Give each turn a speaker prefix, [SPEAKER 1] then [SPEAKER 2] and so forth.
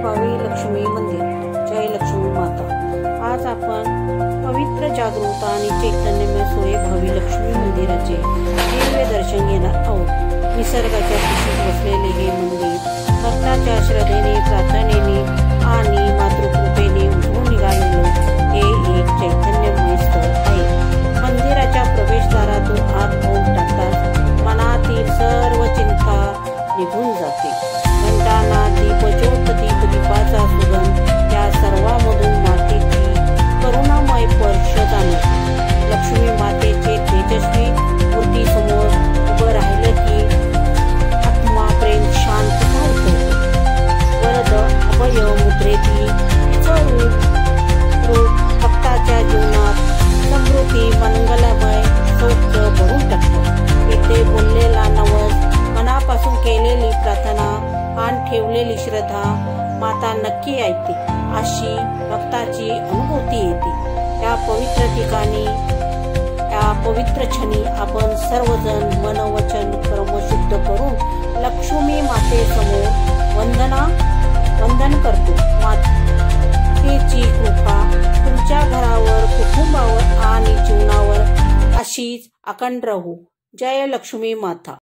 [SPEAKER 1] सोयेभावी लक्ष्मी मंदिर। जय लक्ष्मी माता। आज आपण पवित्र जागृता आणि चैतन्यमय सोयेभावी लक्ष्मी मंदिराचे दिव्य दर्शन घेणार आहोत। निसर्गाच्या कुशीत बसलेले हे मंदिर भक्तांच्या श्रद्धेने, प्रार्थनेने आणि मातृकृपेने उभून निघालेले हे एक चैतन्यमय स्थळ आहे। मंदिराच्या प्रवेशद्वारातून आत पाऊल टाकताच मनातील सर्व चिंता निघून जाते। घंटानाद, दीपज्योत, दीपाचा सुगंध या सर्वांमधून मातेची करुणामय स्पर्श जाणवतो। लक्ष्मी मातेचे तेजस्वी मूर्ती समोर उभं राहिलं की आत्मा प्रेम शांत होतो। वरद अभय मुद्रेतील रूप भक्ताच्या जीवनात समृद्धी, मंगलमय सौख्य भरून टाकतो। इथे बोललेला नवस, मनापासून केलेली प्रार्थना आणि ठेवलेली श्रद्धा माता नक्की ऐकते अशी भक्ताची अनुभूती येते। या पवित्र ठिकाणी, या पवित्र क्षणी आपण सर्वजण मन, वचन, कर्म शुद्ध करून लक्ष्मी मातेसमोर वंदन करतो। मातेची कृपा तुमच्या घरावर, कुटुंबावर आणि जीवनावर अशीच अखंड राहू। जय लक्ष्मी माता।